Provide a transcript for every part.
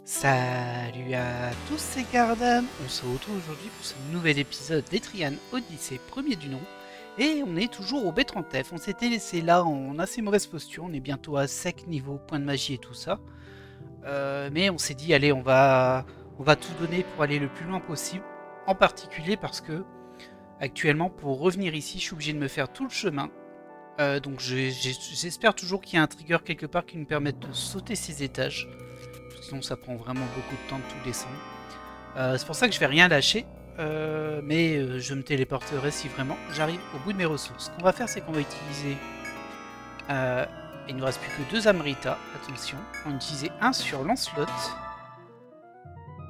Salut à tous, c'est Gardan. On se retrouve aujourd'hui pour ce nouvel épisode d'Etrian Odyssey, premier du nom. Et on est toujours au B30F. On s'était laissé là en assez mauvaise posture. On est bientôt à sec niveau point de magie et tout ça. Mais on s'est dit, allez, on va tout donner pour aller le plus loin possible. En particulier parce que, actuellement, pour revenir ici, je suis obligé de me faire tout le chemin. Donc j'espère toujours qu'il y a un trigger quelque part qui nous permette de sauter ces étages. Sinon ça prend vraiment beaucoup de temps de tout descendre. C'est pour ça que je vais rien lâcher, mais je me téléporterai si vraiment j'arrive au bout de mes ressources. Ce qu'on va faire, c'est qu'on va utiliser... il ne nous reste plus que 2 Amrita, attention. On va utiliser un sur Lancelot.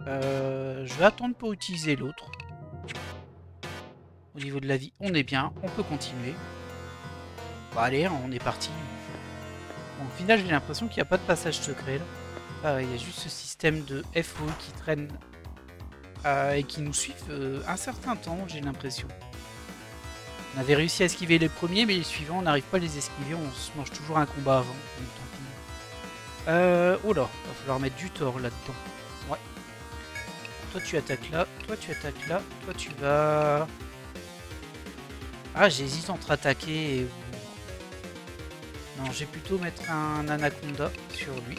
Je vais attendre pour utiliser l'autre. Au niveau de la vie, on est bien, on peut continuer. Bon allez, on est parti. Bon, au final, j'ai l'impression qu'il n'y a pas de passage secret là. Il y a juste ce système de FO qui traîne et qui nous suivent un certain temps, j'ai l'impression. On avait réussi à esquiver les premiers, mais les suivants, on n'arrive pas à les esquiver, on se mange toujours un combat avant. Donc, tant pis. Oh là, va falloir mettre du tort là-dedans. Ouais. Toi tu attaques là, toi tu attaques là, toi tu vas... Ah, j'hésite entre attaquer et... Non, je vais plutôt mettre un anaconda sur lui.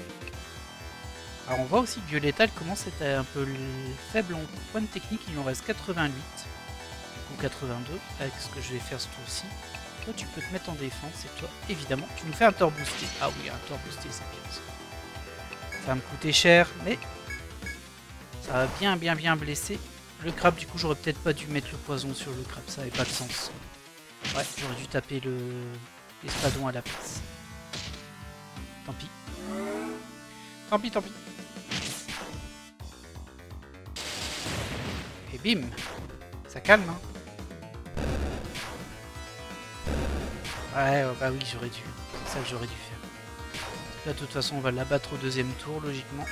Alors on voit aussi que Violetta elle commence à être un peu faible en point de technique, il en reste 88 ou 82 avec ce que je vais faire ce tour-ci. Toi tu peux te mettre en défense et toi évidemment tu nous fais un tort boosté. Ah oui, un tort boosté c'est bien ça. Ça va me coûter cher mais ça va bien blesser. Le crabe du coup j'aurais peut-être pas dû mettre le poison sur le crabe, ça avait pas de sens. Ouais, j'aurais dû taper l'espadon à la place. Tant pis. Tant pis, tant pis. Et bim, ça calme, hein. Ouais, bah oui, j'aurais dû. C'est ça que j'aurais dû faire. Là, de toute façon, on va l'abattre au deuxième tour, logiquement.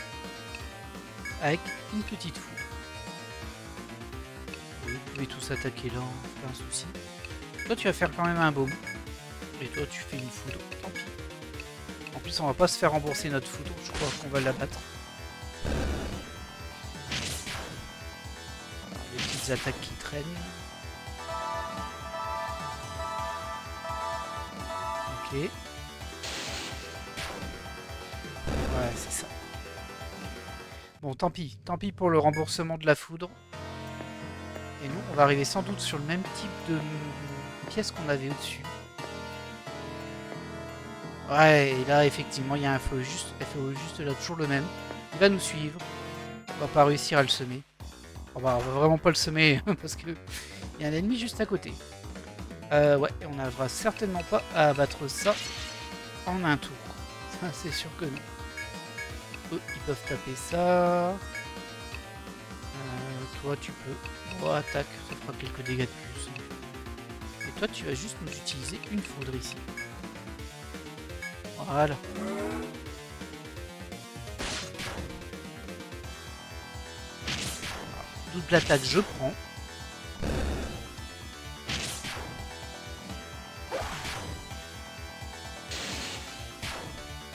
Avec une petite foule. Vous pouvez tous attaquer là, pas un souci. Toi, tu vas faire quand même un baume. Et toi, tu fais une foudre. Tant pis. En plus, on va pas se faire rembourser notre foudre. Je crois qu'on va l'abattre. Les petites attaques qui traînent. Ok. Ouais, c'est ça. Bon, tant pis pour le remboursement de la foudre. Et nous, on va arriver sans doute sur le même type de pièce qu'on avait au-dessus. Ouais, et là, effectivement, il y a un FO juste là, toujours le même. Il va nous suivre. On va pas réussir à le semer. On va vraiment pas le semer parce que il y a un ennemi juste à côté. Ouais, on n'arrivera certainement pas à abattre ça en un tour. Ça, c'est sûr que non. Eux, ils peuvent taper ça. Toi, tu peux... Oh, attaque, ça fera quelques dégâts de plus. Et toi, tu vas juste nous utiliser une foudre ici. Voilà. Alors, double attaque, je prends.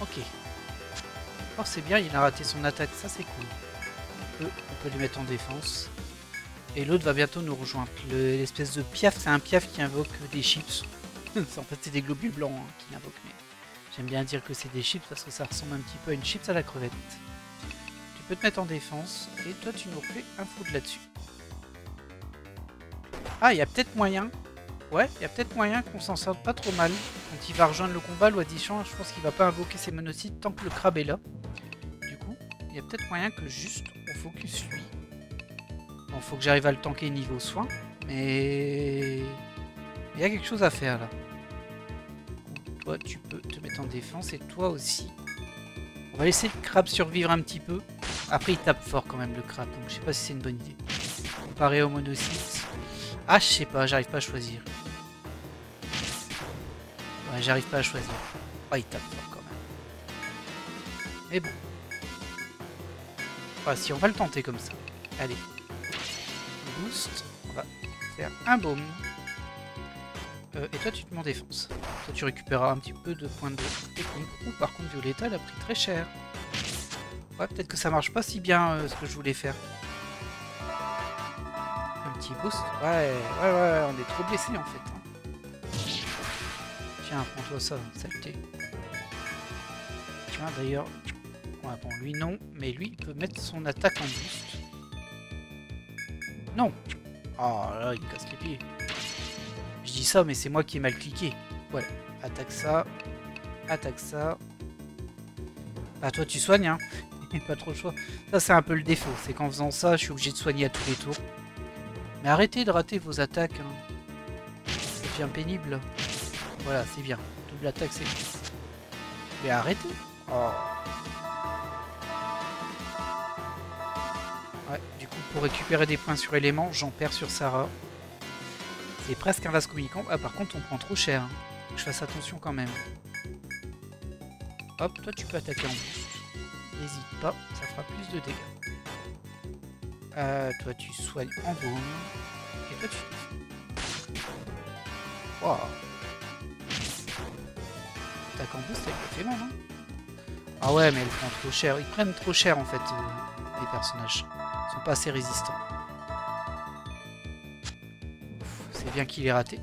Ok. Oh, c'est bien, il a raté son attaque, ça c'est cool. Eux, on peut les mettre en défense. Et l'autre va bientôt nous rejoindre. L'espèce de piaf, c'est un piaf qui invoque des chips. En fait, c'est des globules blancs hein, qui invoquent, mais j'aime bien dire que c'est des chips parce que ça ressemble un petit peu à une chips à la crevette. Tu peux te mettre en défense et toi, tu nous refais un foudre là-dessus. Ah, il y a peut-être moyen. Ouais, il y a peut-être moyen qu'on s'en sorte pas trop mal. Quand il va rejoindre le combat, Loisdichamp, je pense qu'il va pas invoquer ses monocytes tant que le crabe est là. Du coup, il y a peut-être moyen que juste on focus lui. Bon, faut que j'arrive à le tanker niveau soin, mais il y a quelque chose à faire là. Toi, tu peux te mettre en défense et toi aussi. On va laisser le crabe survivre un petit peu. Après, il tape fort quand même le crabe, donc je sais pas si c'est une bonne idée. Comparé au monocyte. Ah, je sais pas, j'arrive pas à choisir. Ouais, j'arrive pas à choisir. Oh, il tape fort quand même. Mais bon. Ah, si, on va le tenter comme ça. Allez. Boost. On va faire un baume. Et toi, tu te mets en défense. Toi, tu récupéreras un petit peu de points de technique. Ou par contre, Violetta, elle a pris très cher. Ouais, peut-être que ça marche pas si bien ce que je voulais faire. Un petit boost. Ouais, on est trop blessé en fait. Hein. Tiens, prends-toi ça, saleté. Tiens, d'ailleurs... Ouais, bon, lui non, mais lui, il peut mettre son attaque en boost. Non. Oh là, il me casse les pieds. Je dis ça, mais c'est moi qui ai mal cliqué. Voilà, attaque ça. Attaque ça. Ah, toi, tu soignes, hein. Pas trop le choix. Ça, c'est un peu le défaut. C'est qu'en faisant ça, je suis obligé de soigner à tous les tours. Mais arrêtez de rater vos attaques. Hein. Ça devient pénible. Voilà, c'est bien. Double attaque, c'est bien. Mais arrêtez. Oh. Ouais, du coup, pour récupérer des points sur éléments, j'en perds sur Sarah. C'est presque un vase communicant. Ah, par contre, on prend trop cher. Hein. Faut que je fasse attention quand même. Hop, toi, tu peux attaquer en boost. N'hésite pas, ça fera plus de dégâts. Toi, tu soignes en baume. Et toi, tu... Wow. Attaque en boost, ça fait mal, hein. Ah ouais, mais elles prennent trop cher. Ils prennent trop cher, en fait, les personnages. Ils sont pas assez résistants. C'est bien qu'il ait raté.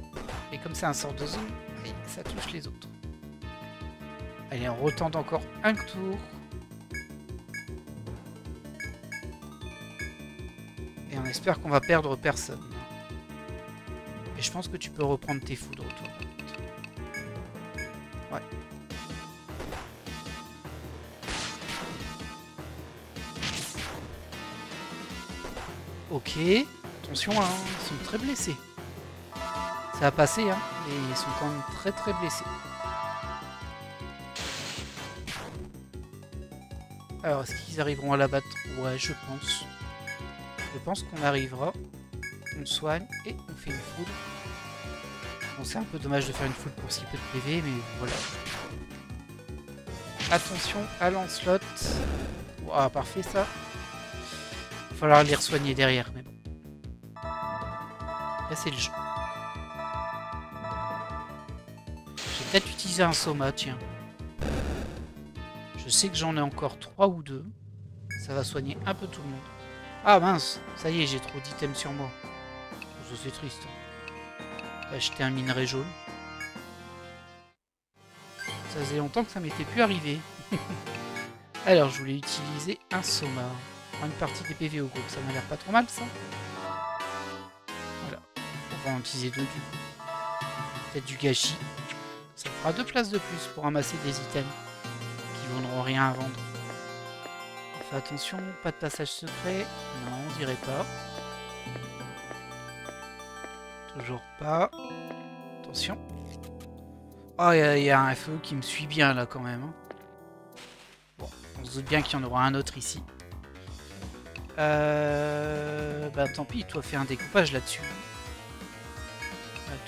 Et comme c'est un sort de zone, ça touche les autres. Allez, on retente encore un tour. Et on espère qu'on va perdre personne. Et je pense que tu peux reprendre tes foudres, toi. Ouais. Ok. Attention, hein, ils sont très blessés. Ça a passé, hein, mais ils sont quand même très très blessés. Alors, est-ce qu'ils arriveront à la battre? Ouais, je pense. Je pense qu'on arrivera. On soigne et on fait une foudre. Bon, c'est un peu dommage de faire une foudre pour si peu de PV, mais voilà. Attention à Lancelot. Wow, parfait ça. Il va falloir les re-soigner derrière, mais bon. Là, c'est le jeu. Je vais peut-être utiliser un soma, tiens. Je sais que j'en ai encore 3 ou 2. Ça va soigner un peu tout le monde. Ah mince, ça y est, j'ai trop d'items sur moi. Ça c'est triste. Acheter un minerai jaune. Ça faisait longtemps que ça m'était plus arrivé. Alors, je voulais utiliser un soma. Une partie des PV au groupe, ça m'a l'air pas trop mal ça. Voilà. On va en utiliser 2 du coup. Peut-être du gâchis. Ça fera 2 places de plus pour ramasser des items qui vendront rien à vendre. On fait attention, pas de passage secret. Non, on dirait pas. Toujours pas. Attention. Oh, il y a un FE qui me suit bien là quand même. Hein. Bon, on se doute bien qu'il y en aura un autre ici. Bah tant pis, toi fais un découpage là-dessus.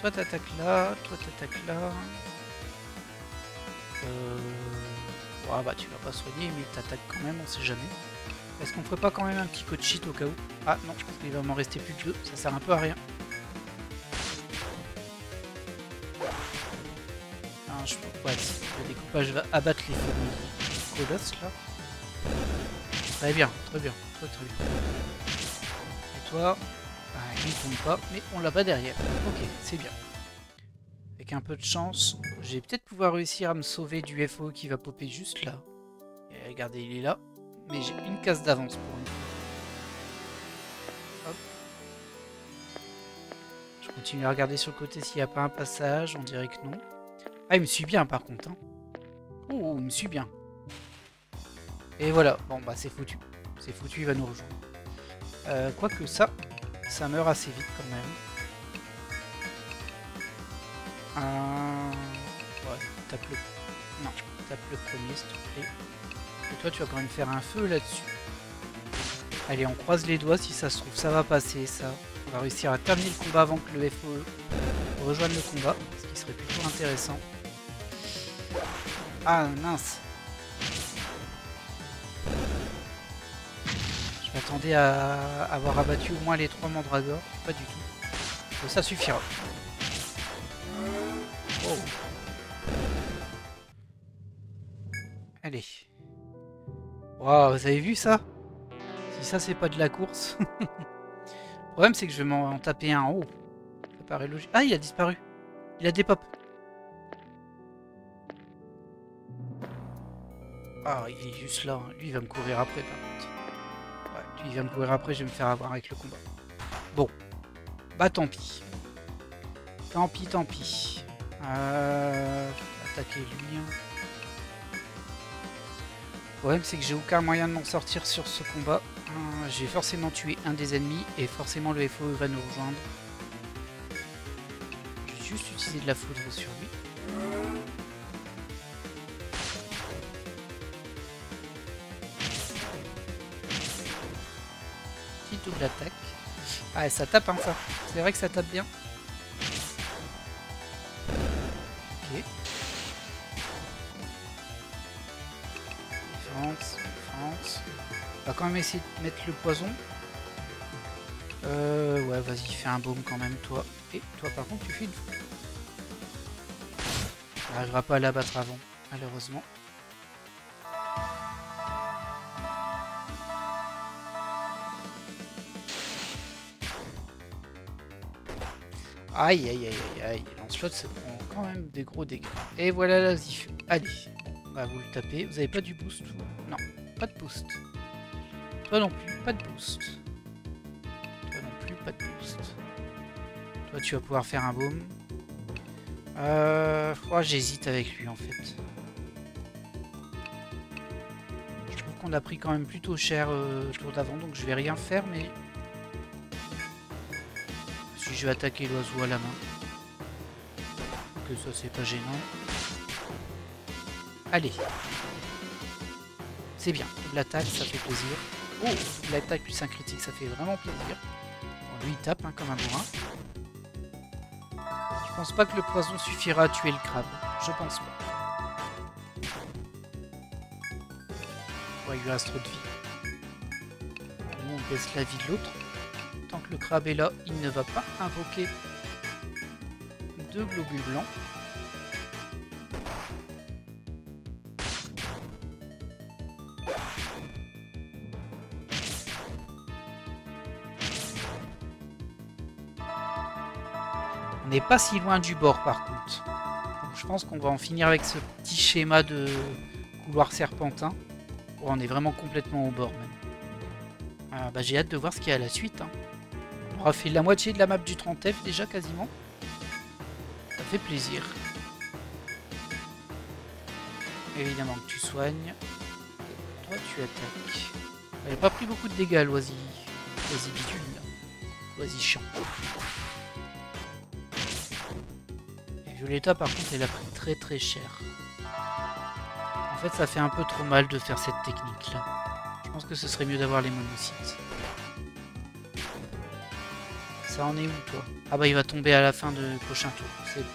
Toi t'attaques là, toi t'attaques là. Ouais, bah tu vas pas soigner, mais t'attaques quand même, on sait jamais. Est-ce qu'on ferait pas quand même un petit coup de cheat au cas où? Ah non, je pense qu'il va m'en rester plus que 2, ça sert un peu à rien. Non, je pense ouais, le découpage va abattre les fourmis colosses là. Très bien, très bien, très bien. Et toi, il ne tombe pas, mais on l'a pas derrière. Ok, c'est bien. Avec un peu de chance, je vais peut-être pouvoir réussir à me sauver du FO qui va popper juste là. Et regardez, il est là. Mais j'ai une case d'avance pour une fois. Hop. Je continue à regarder sur le côté s'il n'y a pas un passage. On dirait que non. Ah, il me suit bien par contre. Hein. Oh, il me suit bien. Et voilà. Bon, bah c'est foutu. C'est foutu, il va nous rejoindre. Quoique ça meurt assez vite quand même. Ouais, tape le... Non, tape le premier s'il te plaît. Et toi tu vas quand même faire un feu là-dessus. Allez, on croise les doigts, si ça se trouve ça va passer ça. On va réussir à terminer le combat avant que le FOE rejoigne le combat, ce qui serait plutôt intéressant. Ah mince. Je m'attendais à avoir abattu au moins les 3 mandragores, pas du tout. Mais ça suffira. Oh. Allez. Waouh, vous avez vu ça? Si ça c'est pas de la course. Le problème c'est que je vais m'en taper un en haut. Ça paraît logique. Ah, il a disparu. Il a des pop. Ah, il est juste là. Lui il va me courir après par contre. Ouais, lui il va me courir après, je vais me faire avoir avec le combat. Bon. Bah tant pis. Tant pis, tant pis. Attaquer lui. Le problème c'est que j'ai aucun moyen de m'en sortir sur ce combat. J'ai forcément tué un des ennemis et forcément le FO va nous rejoindre. Je vais juste utiliser de la foudre sur lui. Petite double attaque. Ah, ça tape hein ça. C'est vrai que ça tape bien. Ok. Défense, défense. On va quand même essayer de mettre le poison. Ouais, vas-y, fais un baume quand même, toi. Et toi, par contre, tu fais une foudre. On n'arrivera pas à l'abattre avant, malheureusement. Aïe, aïe, aïe, aïe, aïe. Lancelot se prend quand même des gros dégâts. Et voilà la Zifu. Allez, on va vous le taper. Vous avez pas du boost? Non, pas de boost. Toi non plus, pas de boost. Toi non plus, pas de boost. Toi, tu vas pouvoir faire un baume. J'hésite avec lui en fait. Je trouve qu'on a pris quand même plutôt cher le tour d'avant, donc je vais rien faire, mais si je vais attaquer l'oiseau à la main, que ça c'est pas gênant. Allez, c'est bien. Double attaque, ça fait plaisir. Oh, double attaque plus un critique, ça fait vraiment plaisir. Bon, lui il tape hein, comme un bourrin. Je pense pas que le poison suffira à tuer le crabe. Je pense pas. Ouais, il lui reste trop de vie. Nous, on baisse la vie de l'autre. Tant que le crabe est là, il ne va pas invoquer de globules blancs. On n'est pas si loin du bord par contre. Donc, je pense qu'on va en finir avec ce petit schéma de couloir serpentin. Oh, on est vraiment complètement au bord même. J'ai hâte de voir ce qu'il y a à la suite. Hein. On aura fait la moitié de la map du 30F déjà quasiment. Ça fait plaisir. Évidemment que tu soignes. Toi tu attaques. Elle n'a pas pris beaucoup de dégâts l'oisie. L'oisie bidule. L'oisie chiant. Et Violetta par contre elle a pris très très cher. En fait ça fait un peu trop mal de faire cette technique là. Je pense que ce serait mieux d'avoir les monocytes. Ça en est où toi? Ah bah il va tomber à la fin du prochain tour. C'est bon.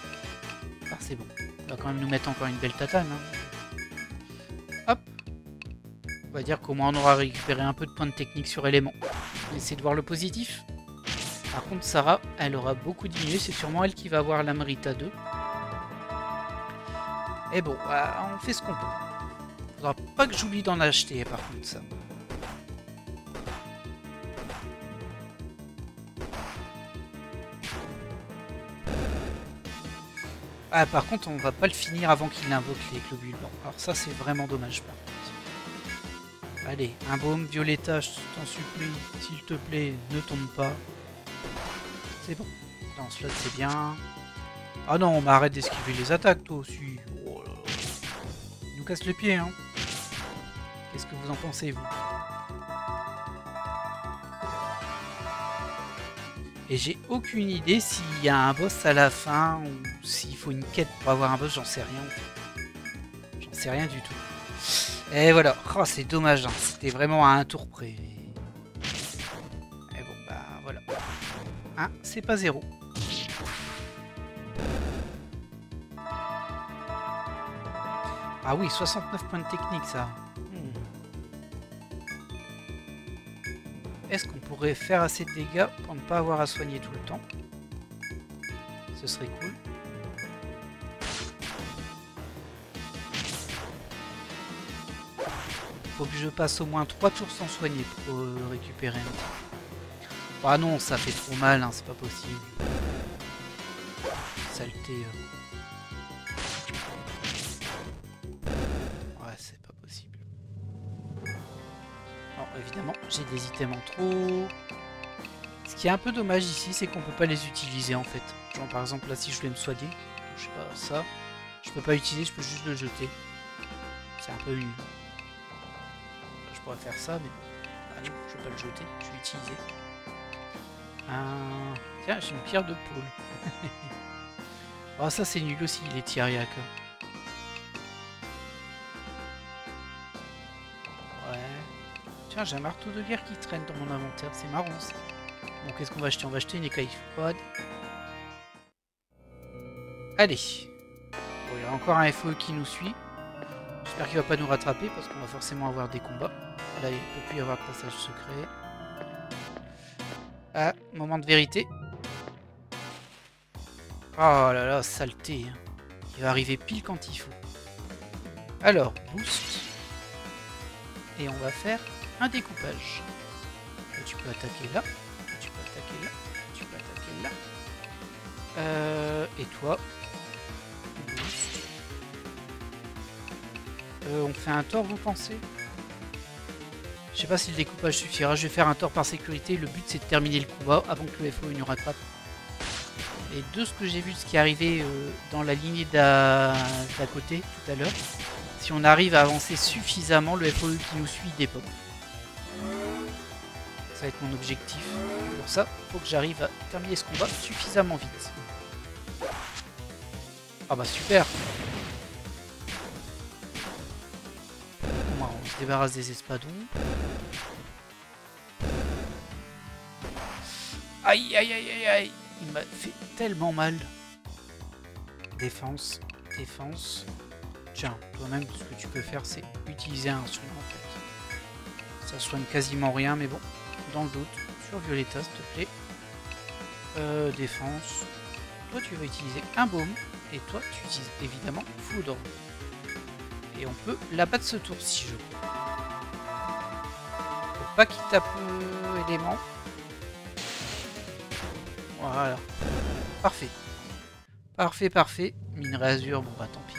Ah c'est bon. Il va quand même nous mettre encore une belle tatane. Hein. Hop. On va dire qu'au moins on aura récupéré un peu de points de technique sur éléments. On va essayer de voir le positif. Par contre Sarah, elle aura beaucoup diminué. C'est sûrement elle qui va avoir la Merita 2. Et bon, on fait ce qu'on peut. Faudra pas que j'oublie d'en acheter par contre ça. Ah par contre on va pas le finir avant qu'il invoque les globules blancs. Alors ça c'est vraiment dommage par contre. Allez, un baume, Violetta, je t'en supplie, s'il te plaît, ne tombe pas. C'est bon. Dans ce slot c'est bien. Ah non, on arrête d'esquiver les attaques toi aussi. Oh là là. Il nous casse le pied hein. Qu'est-ce que vous en pensez vous? Et j'ai aucune idée s'il y a un boss à la fin ou s'il faut une quête pour avoir un boss, j'en sais rien en fait. J'en sais rien du tout. Et voilà, oh, c'est dommage, hein. C'était vraiment à un tour près. Et bon bah voilà. Hein, c'est pas 0. Ah oui, 69 points de technique ça. Est-ce qu'on pourrait faire assez de dégâts pour ne pas avoir à soigner tout le temps? Ce serait cool. faut que je passe au moins 3 tours sans soigner pour récupérer un tir. Ah non, ça fait trop mal, hein, c'est pas possible. Saleté. Ouais, c'est pas possible. Alors évidemment, j'ai des items en trop. Ce qui est un peu dommage ici, c'est qu'on peut pas les utiliser en fait. Genre par exemple là, si je voulais me soigner, je sais pas, ça, je peux pas utiliser, je peux juste le jeter. C'est un peu nul. Je pourrais faire ça, mais ah non, je vais pas le jeter, je vais l'utiliser. Tiens, j'ai une pierre de pôle. Oh, ça c'est nul aussi, les Tyriac. Ouais. Tiens, j'ai un marteau de guerre qui traîne dans mon inventaire, c'est marrant ça. Bon, qu'est-ce qu'on va acheter? On va acheter une écaille froide. Allez. Bon, il y a encore un FOE qui nous suit. J'espère qu'il va pas nous rattraper parce qu'on va forcément avoir des combats. Là, il ne peut plus y avoir de passage secret. Ah, moment de vérité. Oh là là, saleté. Il va arriver pile quand il faut. Alors, boost. Et on va faire un découpage. Là, tu peux attaquer là. Tu peux attaquer là. Tu peux attaquer là. Et toi, boost. On fait un tort, vous pensez? Je sais pas si le découpage suffira. Je vais faire un tort par sécurité. Le but, c'est de terminer le combat avant que le FOE nous rattrape. Et de ce que j'ai vu, de ce qui est arrivé dans la lignée d'à côté tout à l'heure, si on arrive à avancer suffisamment, le FOE qui nous suit dépop. Ça va être mon objectif. Pour ça, il faut que j'arrive à terminer ce combat suffisamment vite. Ah bah super! On se débarrasse des espadons. Aïe aïe aïe aïe aïe! Il m'a fait tellement mal. Défense, défense. Tiens, toi-même, ce que tu peux faire, c'est utiliser un soin en fait. Ça soigne quasiment rien, mais bon, dans le doute, sur Violetta, s'il te plaît. Défense. Toi, tu vas utiliser un baume. Et toi, tu utilises évidemment foudre. Et on peut l'abattre ce tour si je veux. Faut pas qu'il tape élément. Voilà. Parfait. Parfait, parfait. Minerai azur, bon bah tant pis.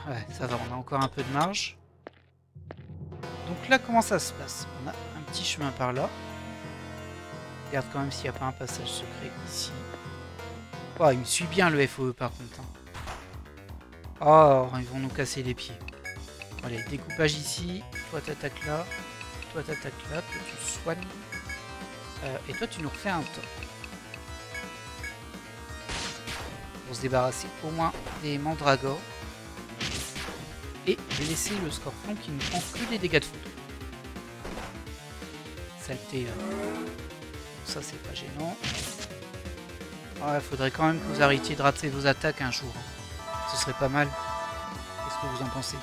Ouais, ça va, on a encore un peu de marge. Donc là, comment ça se passe? On a un petit chemin par là. Regarde quand même s'il n'y a pas un passage secret ici. Oh, il me suit bien le FOE par contre. Oh, ils vont nous casser les pieds. Allez, découpage ici. Toi, t'attaques là. Toi, t'attaques là. Toi, tu soignes. Et toi, tu nous refais un top. Pour se débarrasser au moins des mandragores. Et laisser le scorpion qui ne prend que des dégâts de foudre. Saleté. Ça, c'est pas gênant. Ouais, faudrait quand même que vous arrêtiez de rater vos attaques un jour. Ce serait pas mal. Qu'est-ce que vous en pensez?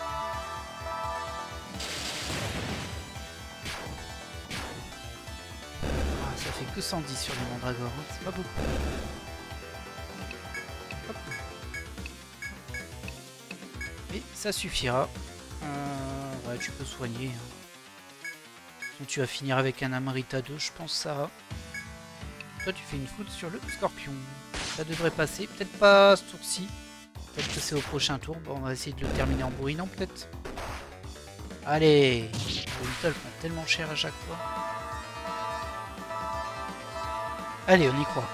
Ah, ça fait que 110 sur les mandragores, hein. C'est pas beaucoup. Hop. Et ça suffira. Ouais, tu peux soigner. Hein. Donc, tu vas finir avec un Amrita 2, je pense ça va. Toi, tu fais une foudre sur le scorpion. Ça devrait passer. Peut-être pas ce tour-ci. Peut-être que c'est au prochain tour. Bon, on va essayer de le terminer en bourrinant, peut-être. Allez! Les Little prend tellement cher à chaque fois. Allez, on y croit.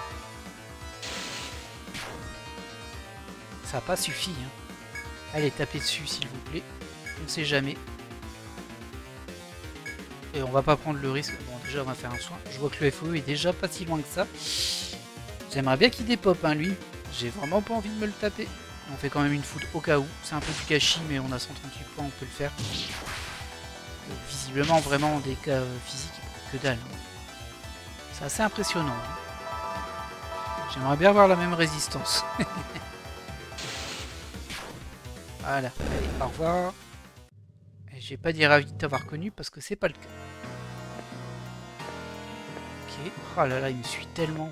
Ça n'a pas suffi. Hein. Allez, tapez dessus, s'il vous plaît. On ne sait jamais. Et on va pas prendre le risque. Bon, déjà, on va faire un soin. Je vois que le FOE est déjà pas si loin que ça. J'aimerais bien qu'il dépop, hein, lui. J'ai vraiment pas envie de me le taper. On fait quand même une foudre au cas où. C'est un peu du gâchis, mais on a 138 points, on peut le faire. Visiblement, vraiment, des cas physiques, que dalle. C'est assez impressionnant. J'aimerais bien avoir la même résistance. Voilà. Allez, au revoir. J'ai pas dit ravi de t'avoir connu parce que c'est pas le cas. Ok. Oh là là, il me suit tellement.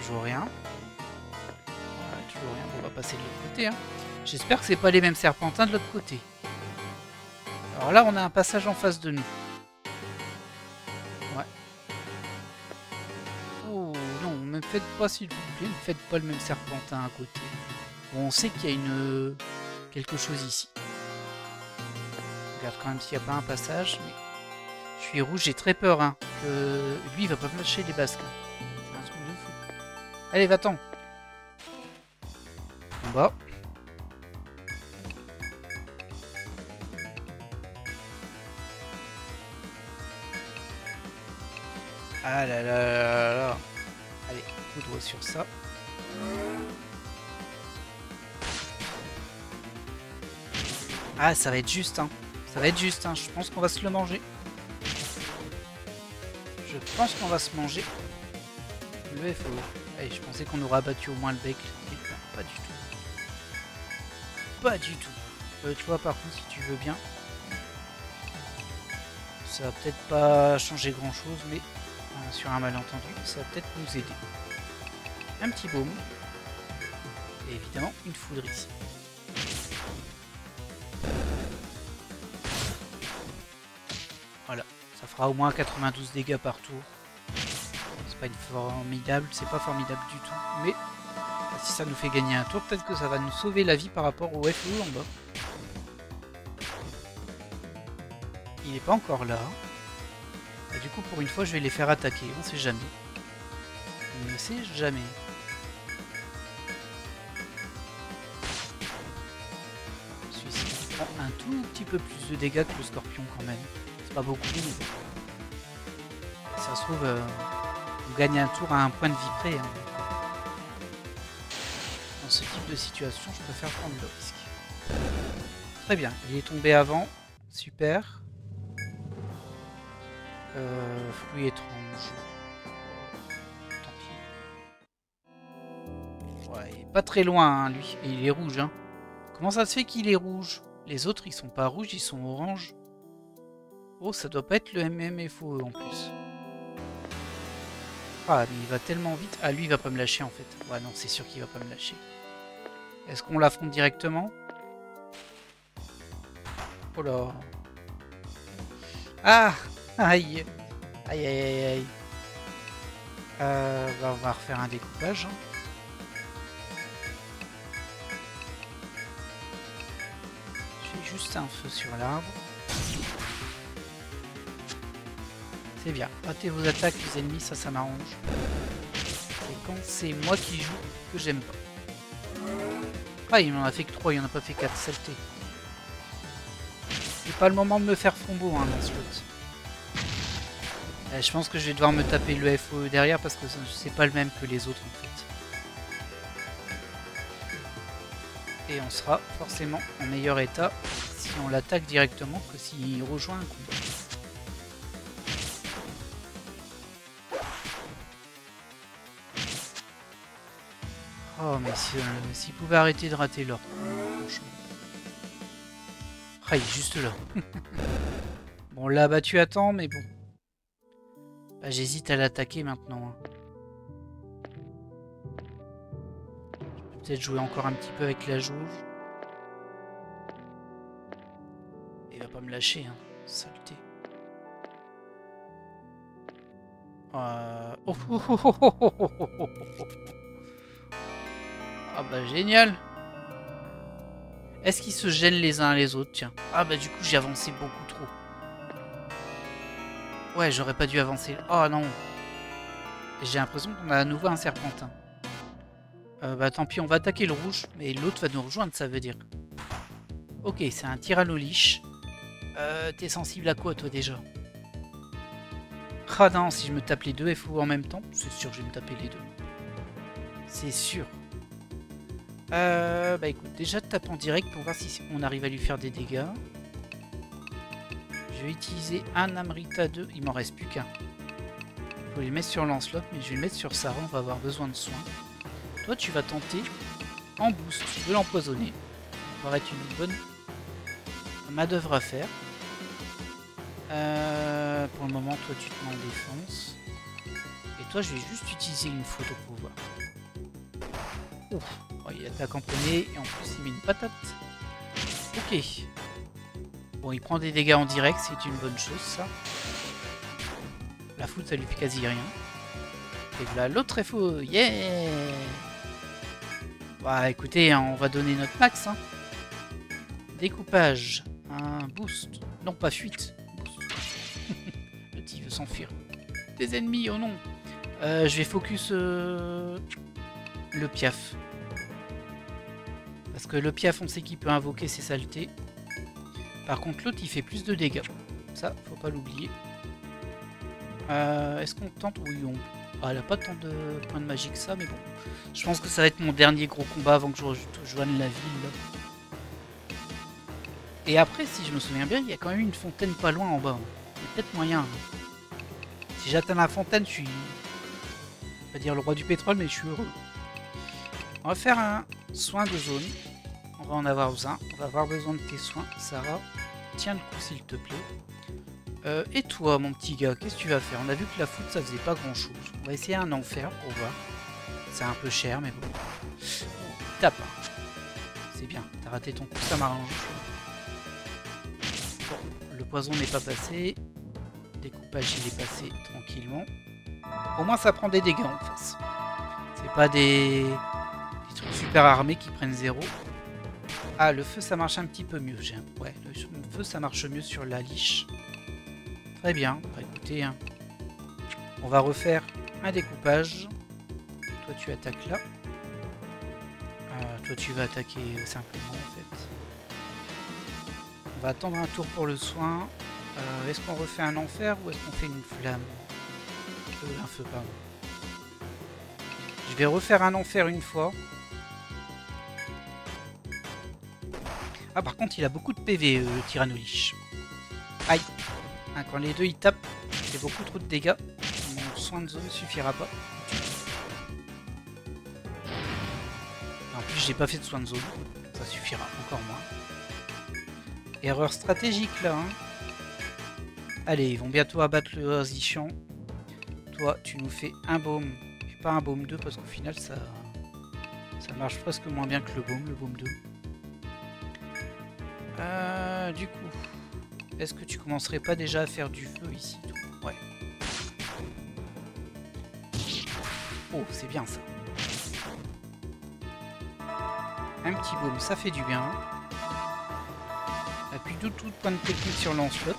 Toujours rien. Ouais, toujours rien. Bon, bah passer de l'autre côté. Hein. J'espère que c'est pas les mêmes serpentins de l'autre côté. Alors là, on a un passage en face de nous. Ouais. Oh non, ne me faites pas s'il vous plaît, ne faites pas le même serpentin à côté. Bon, on sait qu'il y a une quelque chose ici. Regarde quand même s'il n'y a pas un passage. Mais... je suis rouge, j'ai très peur hein, que lui il va pas me lâcher les basques. C'est un truc de fou. Allez, va-t'en. En bas. Ah là là là là. Allez, foudre sur ça. Ah, ça va être juste, hein. Ça va être juste, hein. Je pense qu'on va se le manger. Je pense qu'on va se manger le FO. Allez, je pensais qu'on aurait battu au moins le bec. Pas du tout. Pas du tout. Tu vois, par contre, si tu veux bien, ça va peut-être pas changer grand-chose, mais sur un malentendu, ça va peut-être nous aider. Un petit baume. Et évidemment, une foudre ici. Voilà, ça fera au moins 92 dégâts par tour. C'est pas une formidable, c'est pas formidable du tout, mais si ça nous fait gagner un tour, peut-être que ça va nous sauver la vie par rapport au FO en bas. Il n'est pas encore là. Et du coup, pour une fois, je vais les faire attaquer. On sait jamais. On ne sait jamais. Celui-ci prend un tout petit peu plus de dégâts que le scorpion quand même. C'est pas beaucoup. Ça se trouve, on gagne un tour à un point de vie près. Hein. Dans ce type de situation, je préfère prendre le risque. Très bien, il est tombé avant. Super. Fruit étrange. Tant pis. Ouais, il est pas très loin, hein, lui. Et il est rouge, hein. Comment ça se fait qu'il est rouge? Les autres, ils sont pas rouges, ils sont orange. Oh, ça doit pas être le MMFO en plus. Ah, mais il va tellement vite. Ah, lui, il va pas me lâcher, en fait. Ouais, non, c'est sûr qu'il va pas me lâcher. Est-ce qu'on l'affronte directement? Oh là. Ah! Aïe! Aïe, aïe, aïe, aïe. Bah, on va refaire un découpage. Je fais juste un feu sur l'arbre. C'est bien. Ratez vos attaques, les ennemis, ça m'arrange. Et quand c'est moi qui joue, que j'aime pas. Ah, il m'en a fait que 3, il en a pas fait 4, saleté. C'est pas le moment de me faire fombo, hein, dans ce lot. Je pense que je vais devoir me taper le FOE derrière parce que c'est pas le même que les autres en fait. Et on sera forcément en meilleur état si on l'attaque directement que s'il rejoint un combat. Oh mais s'il pouvait arrêter de rater l'or. Franchement. Ah, il est juste là. Bon, on l'a abattu à temps, mais bon. Bah, j'hésite à l'attaquer maintenant. Je peux peut-être jouer encore un petit peu avec la jauge. Il va pas me lâcher, hein. Saleté. Oh, oh, oh, oh, oh, oh, oh, oh, oh. Ah bah génial. Est-ce qu'ils se gênent les uns les autres? Tiens. Ah bah du coup j'ai avancé beaucoup trop. Ouais, j'aurais pas dû avancer. Oh non. J'ai l'impression qu'on a à nouveau un serpentin. Bah tant pis, on va attaquer le rouge. Mais l'autre va nous rejoindre, ça veut dire. Ok, c'est un Tyrannoliche. T'es sensible à quoi toi déjà? Ah non, si je me tape les deux FO en même temps, c'est sûr que je vais me taper les deux. C'est sûr. Bah écoute, déjà tape en direct pour voir si on arrive à lui faire des dégâts. Je vais utiliser un Amrita 2, il m'en reste plus qu'un. Il faut les mettre sur Lancelot, mais je vais le mettre sur Sarah, on va avoir besoin de soins. Toi tu vas tenter en boost de l'empoisonner. Ça va être une bonne main d'œuvre à faire. Pour le moment, toi tu te mets en défense. Et toi je vais juste utiliser une photo pour voir. Ouf. Bon, il attaque en premier et en plus il met une patate. Ok. Bon, il prend des dégâts en direct, c'est une bonne chose ça. La foudre ça lui fait quasi rien. Et voilà l'autre FO, yeah. Bah écoutez, hein, on va donner notre max. Hein. Découpage, un boost, non pas fuite. Le petit veut s'enfuir. Des ennemis, oh non. Je vais focus le piaf. Parce que le piaf, on sait qu'il peut invoquer ses saletés. Par contre, l'autre, il fait plus de dégâts. Ça, faut pas l'oublier. Est-ce qu'on tente? Oui, on... Ah, elle a pas tant de points de magie que ça, mais bon. Je pense que ça va être mon dernier gros combat avant que je rejoigne la ville. Et après, si je me souviens bien, il y a quand même une fontaine pas loin en bas. Il y a peut-être moyen. Hein. Si j'atteins la fontaine, je suis... Je vais pas dire le roi du pétrole, mais je suis heureux. On va faire un soin de zone. On va en avoir besoin. On va avoir besoin de tes soins, Sarah. Tiens le coup, s'il te plaît. Et toi, mon petit gars, qu'est-ce que tu vas faire? On a vu que la foudre, ça faisait pas grand-chose. On va essayer un enfer pour voir. C'est un peu cher, mais bon. Tape. C'est bien. T'as raté ton coup, ça m'arrange. Bon, le poison n'est pas passé. Découpage, il est passé tranquillement. Au moins, ça prend des dégâts en face. C'est pas des trucs super armés qui prennent 0. Ah, le feu, ça marche un petit peu mieux. Ouais, le feu, ça marche mieux sur la liche. Très bien. Bah, écoutez, hein, on va refaire un découpage. Toi, tu attaques là. Toi, tu vas attaquer simplement, en fait. On va attendre un tour pour le soin. Est-ce qu'on refait un enfer ou est-ce qu'on fait une flamme? Un feu, pardon. Je vais refaire un enfer une fois. Ah, par contre, il a beaucoup de PV, le Tyrannoliche. Aïe. Ah, quand les deux ils tapent, c'est beaucoup trop de dégâts. Mon soin de zone ne suffira pas. En plus, j'ai pas fait de soin de zone. Ça suffira encore moins. Erreur stratégique là. Hein. Allez, ils vont bientôt abattre le Orzichan. Toi, tu nous fais un baume. Et pas un baume 2 parce qu'au final, ça marche presque moins bien que le baume 2. Du coup, est-ce que tu commencerais pas déjà à faire du feu ici? Ouais. Oh, c'est bien ça. Un petit baume, ça fait du bien. Appuie tout point de technique sur Lancelot.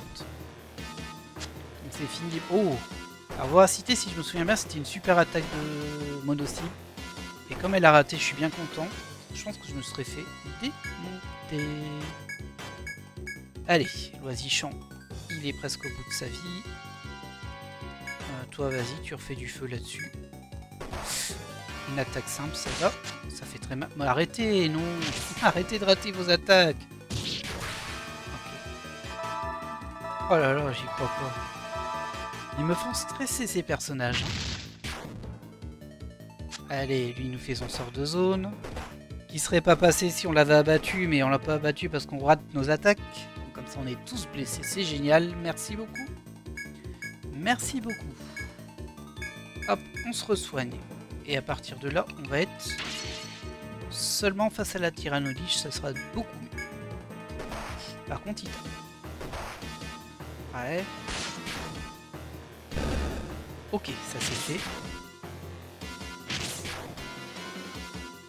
C'est fini. Oh! Alors, Voracité, si je me souviens bien, c'était une super attaque de mono-cible. Et comme elle a raté, je suis bien content. Je pense que je me serais fait démonter. Allez, l'Orzichan, il est presque au bout de sa vie. Toi, vas-y, tu refais du feu là-dessus. Une attaque simple, ça va. Ça fait très mal. Mais arrêtez, non! Arrêtez de rater vos attaques! Okay. Oh là là, j'y crois pas. Ils me font stresser ces personnages. Allez, lui il nous fait son sort de zone. Qui serait pas passé si on l'avait abattu, mais on l'a pas abattu parce qu'on rate nos attaques. Donc, comme ça on est tous blessés, c'est génial. Merci beaucoup. Merci beaucoup. Hop, on se resoigne. Et à partir de là, on va être seulement face à la Tyrannoliche, ça sera beaucoup mieux. Par contre, il tape. Ouais. Ok, ça c'est fait.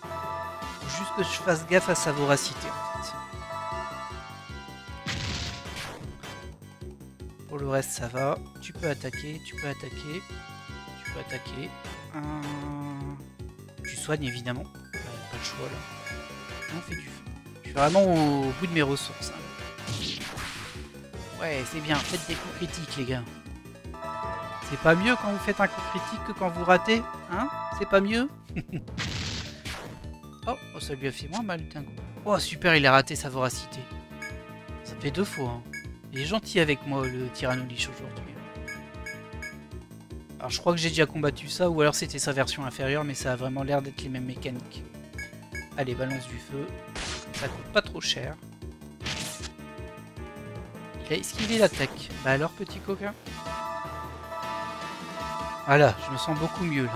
Faut juste que je fasse gaffe à sa voracité en fait. Pour le reste ça va. Tu peux attaquer, tu peux attaquer, tu peux attaquer. Tu soignes évidemment. Pas le choix là. On fait du feu. Je suis vraiment au bout de mes ressources. Hein. Ouais, c'est bien. Faites des coups critiques les gars. C'est pas mieux quand vous faites un coup critique que quand vous ratez, hein? C'est pas mieux? Oh, ça lui a fait moins mal, tiens. Oh, super, il a raté sa voracité. Ça fait 2 fois. Hein. Il est gentil avec moi, le Tyrannoliche, aujourd'hui. Alors, je crois que j'ai déjà combattu ça, ou alors c'était sa version inférieure, mais ça a vraiment l'air d'être les mêmes mécaniques. Allez, balance du feu. Ça coûte pas trop cher. Il a esquivé l'attaque. Bah alors, petit coquin? Voilà, je me sens beaucoup mieux là.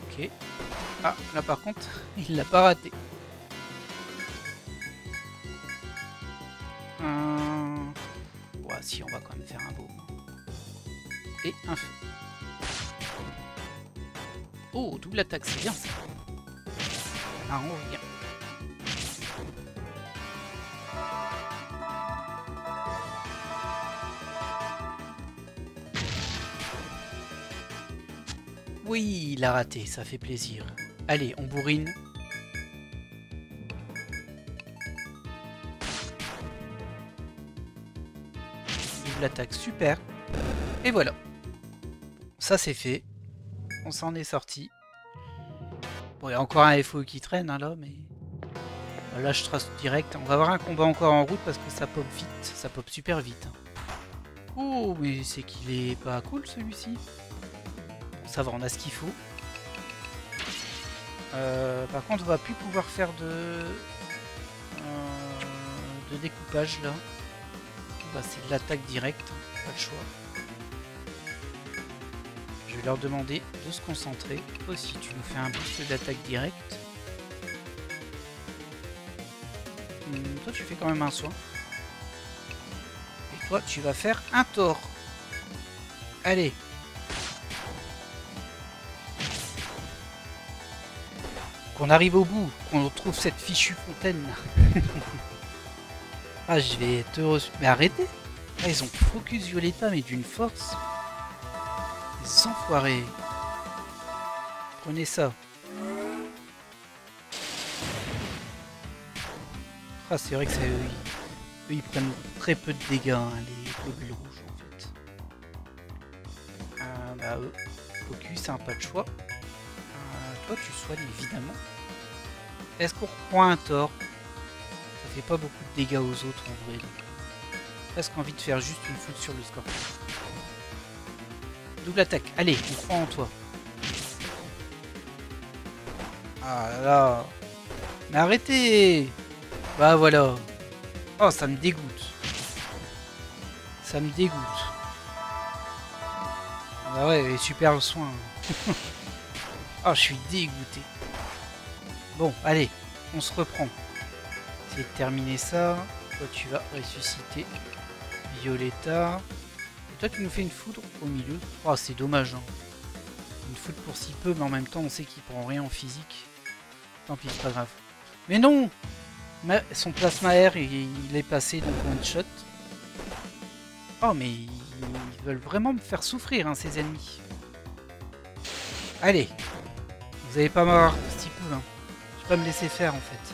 Ok. Ok. Ah, là par contre, il l'a pas raté. Ouais, si, on va quand même faire un beau. Et un feu. Oh, double attaque, c'est bien ça. Ah, on revient. Oui, il a raté, ça fait plaisir. Allez, on bourrine. Double attaque, super. Et voilà. Ça c'est fait. On s'en est sorti. Bon, il y a encore un FO qui traîne hein, là, mais... Là je trace direct. On va avoir un combat encore en route parce que ça pop vite. Ça pop super vite. Oh, mais c'est qu'il est pas cool celui-ci. Bon, ça va, on a ce qu'il faut. Par contre, on va plus pouvoir faire de découpage là. Bah, c'est de l'attaque directe, pas le choix. Je vais leur demander de se concentrer. Aussi, tu nous fais un boost d'attaque directe. Toi, tu fais quand même un soin. Et toi, tu vas faire un tort. Allez. Qu'on arrive au bout, qu'on trouve cette fichue fontaine. Ah, je vais être heureux. Mais arrêtez. Ah, ils ont focus Violetta, mais d'une force. Les enfoirés. Prenez ça. Ah, c'est vrai que c'est eux. Eux, ils prennent très peu de dégâts, hein, les globules rouges, en fait. Bah, eux. Focus, c'est un pas de choix. Toi, tu soignes, évidemment. Est-ce qu'on reprend un tort? Ça fait pas beaucoup de dégâts aux autres, en vrai. Donc. Presque envie de faire juste une foot sur le scorpion. Double attaque. Allez, on croit en toi. Ah là là. Mais arrêtez. Bah voilà. Oh, ça me dégoûte. Ça me dégoûte. Ah bah ouais, super le soin. Oh, je suis dégoûté. Bon, allez, on se reprend. Essayer de terminer ça. Toi, tu vas ressusciter Violetta. Et toi, tu nous fais une foudre au milieu. Oh, c'est dommage. Hein. Une foudre pour si peu, mais en même temps, on sait qu'il prend rien en physique. Tant pis, c'est pas grave. Mais non! Son plasma air, il est passé donc one shot. Oh, mais ils veulent vraiment me faire souffrir, hein, ces ennemis. Allez! Vous allez pas m'avoir petit peu, hein. Je vais pas me laisser faire, en fait.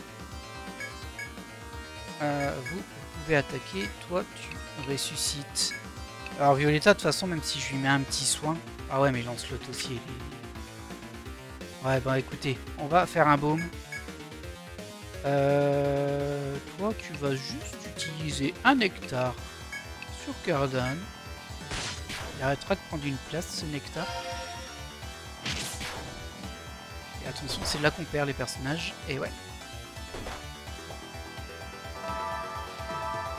Vous pouvez attaquer. Toi, tu ressuscites. Alors, Violetta, de toute façon, même si je lui mets un petit soin... Ah ouais, mais Lancelot aussi, il est... Ouais, bah écoutez, on va faire un baume. Toi, tu vas juste utiliser un nectar sur Cardan. Il arrêtera de prendre une place, ce nectar. Et attention, c'est là qu'on perd les personnages. Et ouais.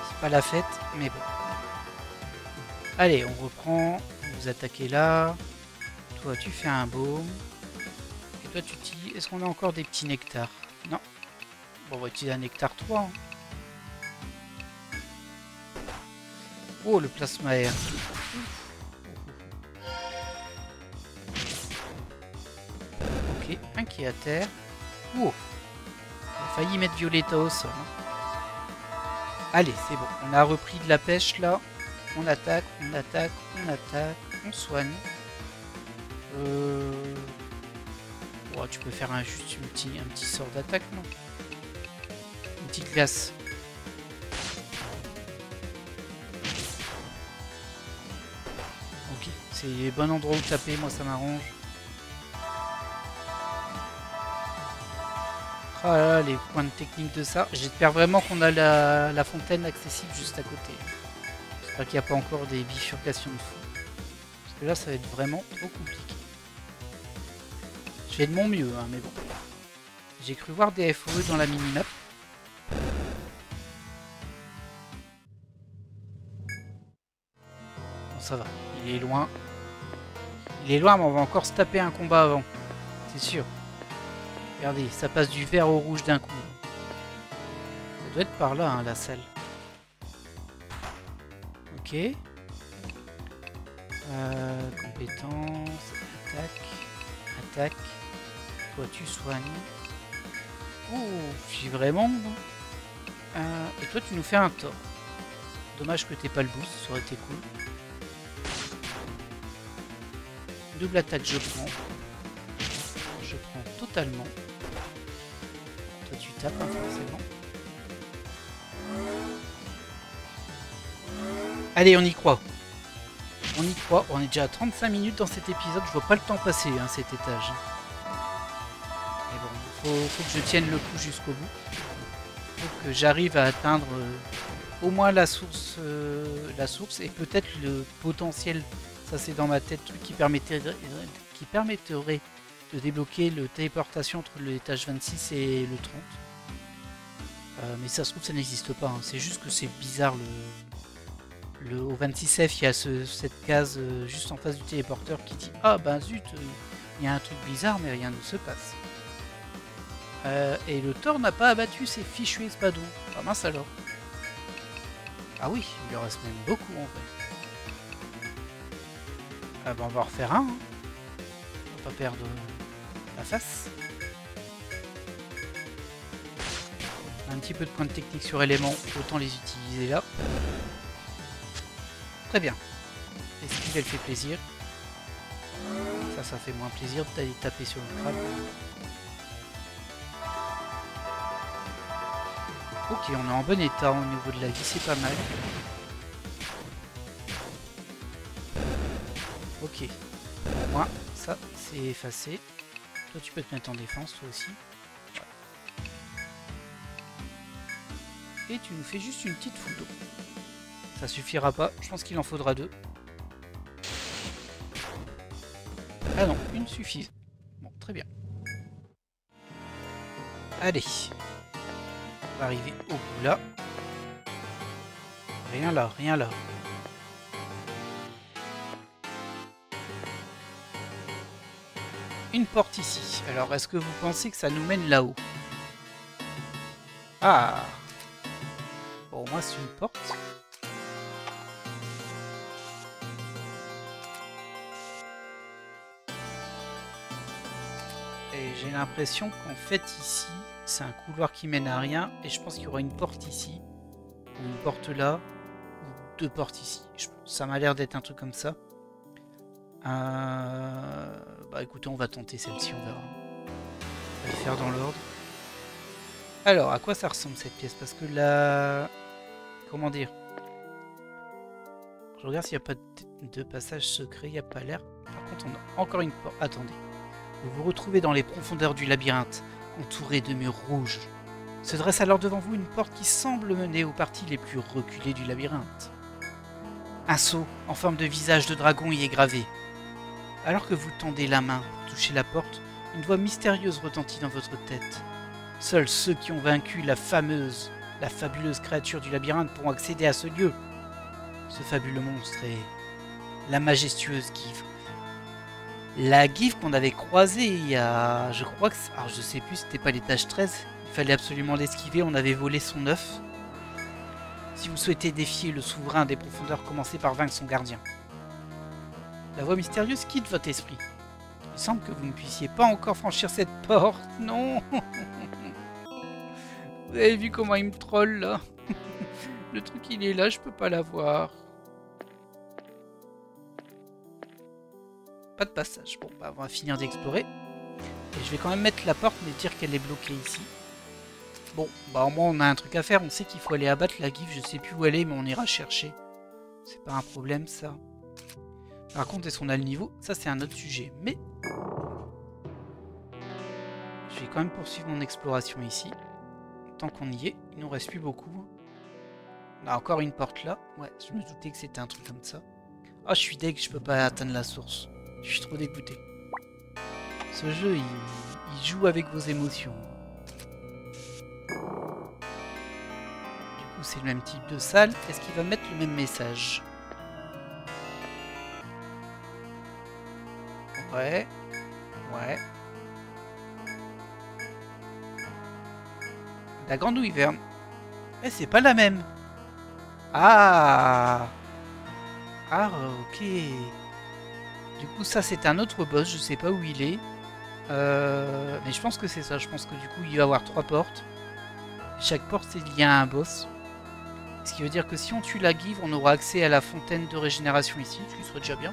C'est pas la fête, mais bon. Allez, on reprend. Vous attaquez là. Toi, tu fais un baume. Et toi, tu utilises... Est-ce qu'on a encore des petits nectars? Non. Bon, on va utiliser un nectar 3. Hein. Oh, le plasma air. Ok, un qui est à terre. Oh, il a failli mettre Violetta au sol. Hein. Allez, c'est bon. On a repris de la pêche là. On attaque, on attaque, on attaque. On soigne. Oh, tu peux faire juste un petit sort d'attaque, non? Une petite glace. Ok, c'est les bons endroits où taper, moi ça m'arrange. Ah là là, les points de technique de ça. J'espère vraiment qu'on a la fontaine accessible juste à côté. J'espère qu'il n'y a pas encore des bifurcations de fou. Parce que là, ça va être vraiment trop compliqué. Je fais de mon mieux, hein, mais bon. J'ai cru voir des FOE dans la mini-map. Bon, ça va. Il est loin. Il est loin, mais on va encore se taper un combat avant. c'est sûr. Regardez, ça passe du vert au rouge d'un coup. Ça doit être par là, hein, la salle. Ok. Compétences, attaque. Toi, tu soignes. Oh, j'ai vraiment... et toi, tu nous fais un tort. Dommage que t'aies pas le boost, ça aurait été cool. Double attaque, je prends. Je prends totalement. Toi, tu tapes, hein, forcément. Allez, on y croit. On y croit. On est déjà à 35 minutes dans cet épisode. Je vois pas le temps passer, hein, cet étage. Mais bon, faut que je tienne le coup jusqu'au bout. Faut que j'arrive à atteindre au moins la source et peut-être le potentiel. Ça, c'est dans ma tête, truc qui permettrait de débloquer le téléportation entre l'étage 26 et le 30. Mais ça se trouve, ça n'existe pas. Hein. C'est juste que c'est bizarre. Au 26F, il y a cette case juste en face du téléporteur qui dit « Ah ben zut, il y a un truc bizarre, mais rien ne se passe. » Et le Thor n'a pas abattu ses fichus espadons. Ah mince alors. Ah oui, il en reste même beaucoup en vrai. Ah ben on va en refaire un. Hein. On va pas perdre la face. Un petit peu de points de technique sur éléments, autant les utiliser là. Très bien. Esquive, elle fait plaisir. Ça fait moins plaisir d'aller taper sur le crâne. Ok, on est en bon état au niveau de la vie, c'est pas mal. Ok. Pour moi, ça, c'est effacé. Toi, tu peux te mettre en défense, toi aussi. Et tu nous fais juste une petite foudre. Ça suffira pas, je pense qu'il en faudra deux. Ah non, une suffit. Bon, très bien. Allez. On va arriver au bout là. Rien là, rien là. Une porte ici. Alors, est-ce que vous pensez que ça nous mène là-haut? Ah! Bon, moi, c'est une porte. Et j'ai l'impression qu'en fait, ici, c'est un couloir qui mène à rien. Et je pense qu'il y aura une porte ici. Ou une porte là. Ou deux portes ici. Ça m'a l'air d'être un truc comme ça. Bah écoutez, on va tenter celle-ci, on verra. On va le faire dans l'ordre. Alors, à quoi ça ressemble cette pièce? Parce que là... Comment dire? Je regarde s'il n'y a pas de passage secret, il n'y a pas l'air. Par contre, on a encore une porte. Attendez. Vous vous retrouvez dans les profondeurs du labyrinthe, entouré de murs rouges. Se dresse alors devant vous une porte qui semble mener aux parties les plus reculées du labyrinthe. Un sceau en forme de visage de dragon y est gravé. Alors que vous tendez la main pour toucher la porte, une voix mystérieuse retentit dans votre tête. Seuls ceux qui ont vaincu la fabuleuse créature du labyrinthe pourront accéder à ce lieu. Ce fabuleux monstre est la majestueuse Give. La Give qu'on avait croisée il y a... Je crois que... Alors je sais plus, c'était pas l'étage 13. Il fallait absolument l'esquiver, on avait volé son œuf. Si vous souhaitez défier le souverain des profondeurs, commencez par vaincre son gardien. La voix mystérieuse quitte votre esprit. Il semble que vous ne puissiez pas encore franchir cette porte. Non. Vous avez vu comment il me troll là? Le truc il est là, je peux pas l'avoir. Pas de passage. Bon bah on va finir d'explorer. Et je vais quand même mettre la porte mais dire qu'elle est bloquée ici. Bon bah au moins on a un truc à faire. On sait qu'il faut aller abattre la Give. Je sais plus où elle est mais on ira chercher. C'est pas un problème ça. Par contre est-ce qu'on a le niveau? Ça c'est un autre sujet. Mais je vais quand même poursuivre mon exploration ici. Tant qu'on y est, il nous reste plus beaucoup. On a encore une porte là. Ouais, je me doutais que c'était un truc comme ça. Oh, je suis deg, je peux pas atteindre la source. Je suis trop dégoûté. Ce jeu, il joue avec vos émotions. Du coup, c'est le même type de salle. Est-ce qu'il va mettre le même message? Ouais. Ouais. La grande wyvern. Eh, c'est pas la même. Ah. Ah, ok. Du coup, ça, c'est un autre boss. Je sais pas où il est. Mais je pense que c'est ça. Je pense que du coup, il va y avoir 3 portes. Chaque porte, c'est lié à un boss. Ce qui veut dire que si on tue la Give, on aura accès à la fontaine de régénération ici, ce qui serait déjà bien.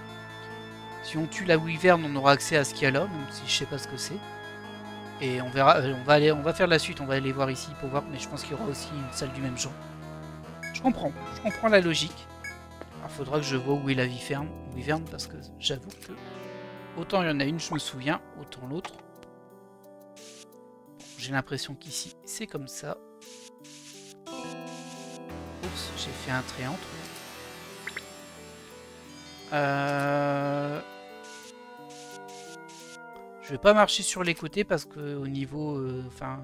Si on tue la Wyvern, on aura accès à ce qu'il y a là, même si je sais pas ce que c'est. Et on verra, on va faire la suite, on va aller voir ici pour voir, mais je pense qu'il y aura aussi une salle du même genre. Je comprends la logique. Alors faudra que je vois où est la Wyvern, parce que j'avoue que autant il y en a une, je me souviens, autant l'autre. Bon, j'ai l'impression qu'ici, c'est comme ça. Oups, j'ai fait un triangle. Je vais pas marcher sur les côtés parce que au niveau,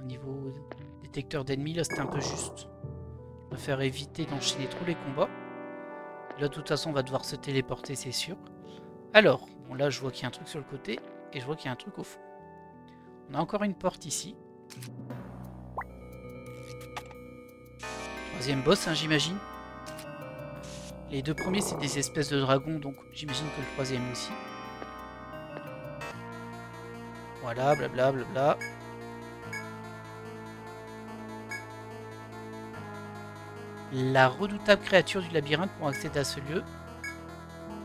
niveau détecteur d'ennemis, là c'était un peu juste. Je préfère éviter d'enchaîner trop les combats. Là de toute façon on va devoir se téléporter, c'est sûr. Alors, bon là je vois qu'il y a un truc sur le côté et je vois qu'il y a un truc au fond. On a encore une porte ici. Troisième boss, hein, j'imagine. Les 2 premiers c'est des espèces de dragons, donc j'imagine que le troisième aussi. Voilà, blabla, blabla. La redoutable créature du labyrinthe pour accéder à ce lieu.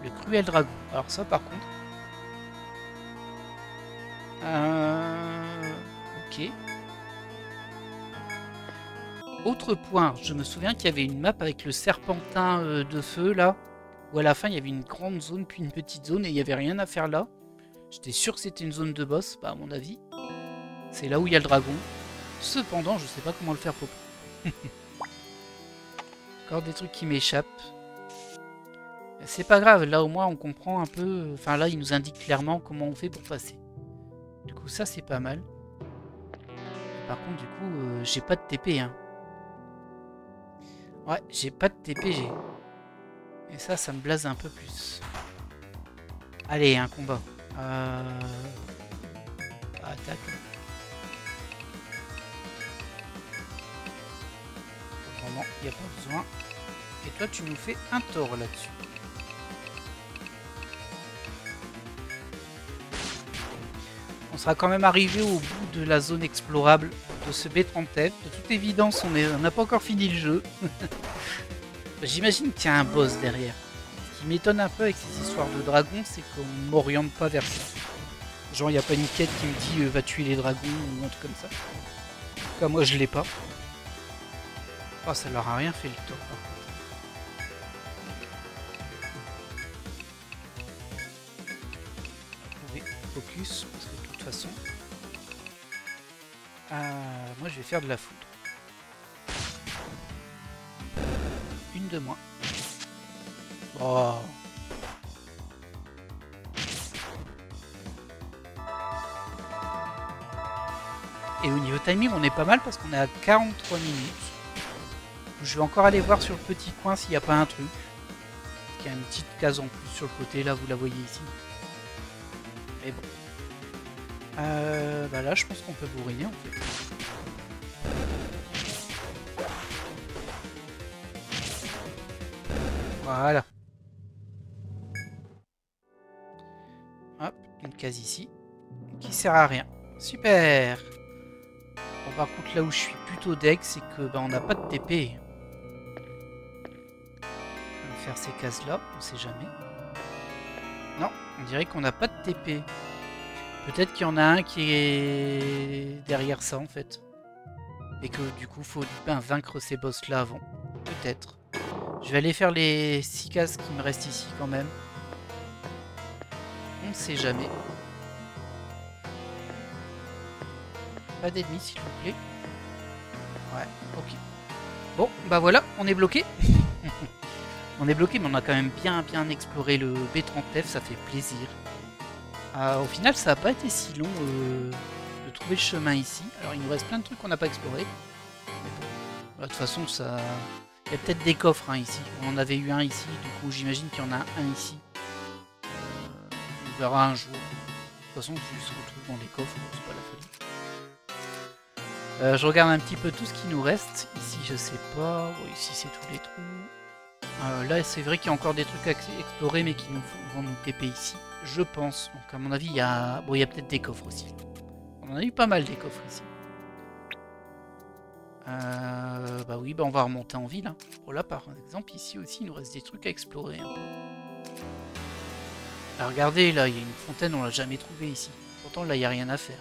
Le cruel dragon. Alors ça par contre. Ok. Autre point, je me souviens qu'il y avait une map avec le serpentin de feu là. Où à la fin il y avait une grande zone puis une petite zone et il n'y avait rien à faire là. J'étais sûr que c'était une zone de boss, bah à mon avis. C'est là où il y a le dragon. Cependant, je sais pas comment le faire pour. Encore des trucs qui m'échappent. C'est pas grave, là au moins on comprend un peu. Enfin là il nous indique clairement comment on fait pour passer. Du coup ça c'est pas mal. Par contre du coup j'ai pas de TP hein. Ouais, j'ai pas de TP. Et ça me blase un peu plus. Allez, un combat. Attaque. Vraiment, il n'y a pas besoin. Et toi, tu nous fais un tort là-dessus. On sera quand même arrivé au bout de la zone explorable de ce B30F. De toute évidence, on n'a pas encore fini le jeu. J'imagine qu'il y a un boss derrière. Ce qui m'étonne un peu avec ces histoires de dragons, c'est qu'on m'oriente pas vers ça. Genre, il n'y a pas une quête qui me dit va tuer les dragons ou un truc comme ça. En tout cas, moi, je l'ai pas. Oh, ça leur a rien fait le tour, par contre. Vous pouvez focus, parce que de toute façon... moi, je vais faire de la foudre. Une de moins. Oh. Et au niveau timing, on est pas mal parce qu'on est à 43 minutes. Je vais encore aller voir sur le petit coin s'il n'y a pas un truc. Il y a une petite case en plus sur le côté, là vous la voyez ici. Mais bon. Bah là je pense qu'on peut bourriner en fait. Voilà. Hop, une case ici. Qui sert à rien. Super. Bon par contre là où je suis plutôt deg, c'est que bah, on n'a pas de TP. Faire ces cases là, on sait jamais. Non, on dirait qu'on n'a pas de TP. Peut-être qu'il y en a un qui est derrière ça en fait. Et que du coup faut vaincre ces boss là avant. Peut-être. Je vais aller faire les 6 cases qui me restent ici quand même. On ne sait jamais. Pas d'ennemis s'il vous plaît. Ouais, ok. Bon, bah voilà, on est bloqué. On est bloqué, mais on a quand même bien exploré le B30F, ça fait plaisir. Au final, ça n'a pas été si long de trouver le chemin ici. Alors, il nous reste plein de trucs qu'on n'a pas explorés. Mais bon, de toute façon, ça... il y a peut-être des coffres hein, ici. On en avait eu un ici, du coup, j'imagine qu'il y en a un ici. On verra un jour. De toute façon, si on se retrouve dans les coffres, c'est pas Je regarde un petit peu tout ce qui nous reste. Ici, je sais pas. Bon, ici, c'est tous les trous. Là, c'est vrai qu'il y a encore des trucs à explorer, mais qui vont nous TP ici, je pense. Donc, à mon avis, il y a... Bon, il y a peut-être des coffres aussi. On en a eu pas mal des coffres ici. Bah oui, bah on va remonter en ville. Hein. Oh là, par exemple, ici aussi, il nous reste des trucs à explorer. Hein. Ah, regardez, là, il y a une fontaine, on l'a jamais trouvée ici. Pourtant, là, il n'y a rien à faire.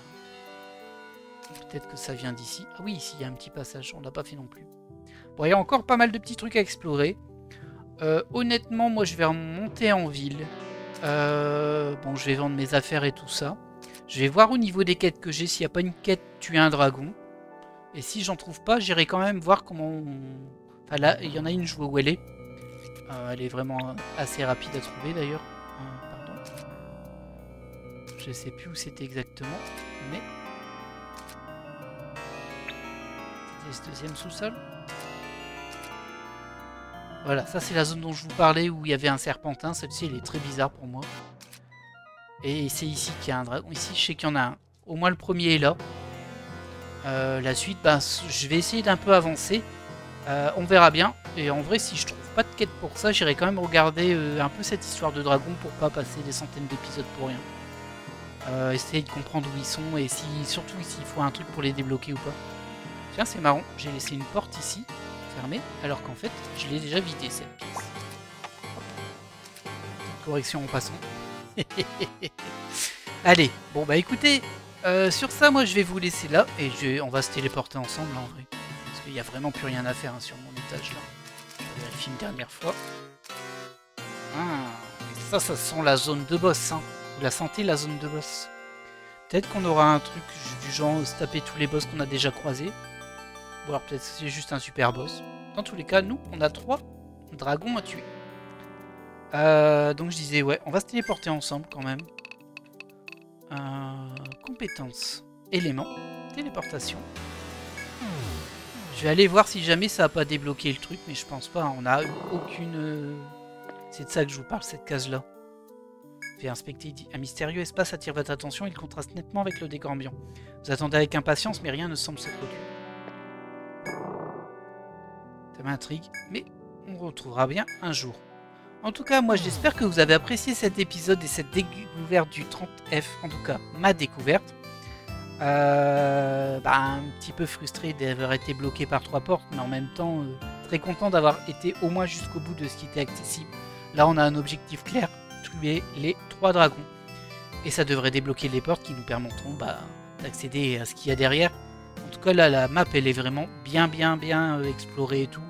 Peut-être que ça vient d'ici. Ah oui, ici, il y a un petit passage, on l'a pas fait non plus. Bon, il y a encore pas mal de petits trucs à explorer. Honnêtement, moi, je vais remonter en ville. Bon, je vais vendre mes affaires et tout ça. Je vais voir au niveau des quêtes que j'ai, s'il n'y a pas une quête tuer un dragon. Et si j'en trouve pas, j'irai quand même voir comment on... Enfin là, il y en a une, je vois où elle est. Elle est vraiment assez rapide à trouver d'ailleurs. Pardon. Je sais plus où c'était exactement, mais... C'était ce deuxième sous-sol. Voilà, ça c'est la zone dont je vous parlais où il y avait un serpentin. Celle-ci, elle est très bizarre pour moi. Et c'est ici qu'il y a un dragon. Ici, je sais qu'il y en a un. Au moins le premier est là. La suite, bah, je vais essayer d'un peu avancer. On verra bien. Et en vrai, si je trouve pas de quête pour ça, j'irai quand même regarder un peu cette histoire de dragon pour pas passer des centaines d'épisodes pour rien. Essayer de comprendre où ils sont et surtout s'il faut un truc pour les débloquer ou pas. Tiens, c'est marrant. J'ai laissé une porte ici, fermée, alors qu'en fait, je l'ai déjà vidée cette pièce. Petite correction en passant. Allez, bon bah écoutez... sur ça, moi je vais vous laisser là et on va se téléporter ensemble en vrai. Parce qu'il n'y a vraiment plus rien à faire hein, sur mon étage là. Je vais vérifier une dernière fois. Ça sent la zone de boss. Hein. Vous la sentez la zone de boss? Peut-être qu'on aura un truc du genre se taper tous les boss qu'on a déjà croisés. Ou alors peut-être c'est juste un super boss. Dans tous les cas, nous, on a 3 dragons à tuer. Donc je disais, ouais, on va se téléporter ensemble quand même. Compétences, éléments, téléportation. Je vais aller voir si jamais ça n'a pas débloqué le truc, mais je pense pas. On a aucune... C'est de ça que je vous parle, cette case-là. Fait inspecter un mystérieux espace attire votre attention, il contraste nettement avec le décor ambiant. Vous attendez avec impatience, mais rien ne semble se produire. Ça m'intrigue, mais on retrouvera bien un jour. En tout cas, moi j'espère que vous avez apprécié cet épisode et cette découverte du 30F, en tout cas ma découverte. Un petit peu frustré d'avoir été bloqué par 3 portes, mais en même temps très content d'avoir été au moins jusqu'au bout de ce qui était accessible. Là on a un objectif clair, tuer les 3 dragons. Et ça devrait débloquer les portes qui nous permettront d'accéder à ce qu'il y a derrière. En tout cas là la map elle est vraiment bien explorée et tout.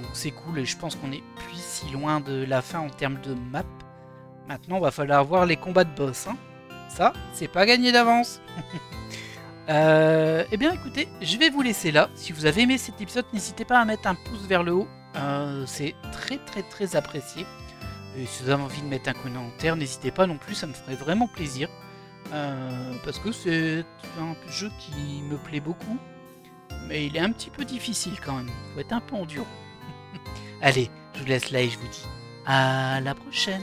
Donc c'est cool et je pense qu'on est plus si loin de la fin en termes de map. Maintenant, va falloir voir les combats de boss. Hein. Ça, c'est pas gagné d'avance. Eh bien, écoutez, je vais vous laisser là. Si vous avez aimé cet épisode, n'hésitez pas à mettre un pouce vers le haut. C'est très apprécié. Et si vous avez envie de mettre un commentaire, n'hésitez pas non plus, ça me ferait vraiment plaisir. Parce que c'est un jeu qui me plaît beaucoup. Mais il est un petit peu difficile quand même. Il faut être un peu endurant. Allez, je vous laisse là et je vous dis à la prochaine.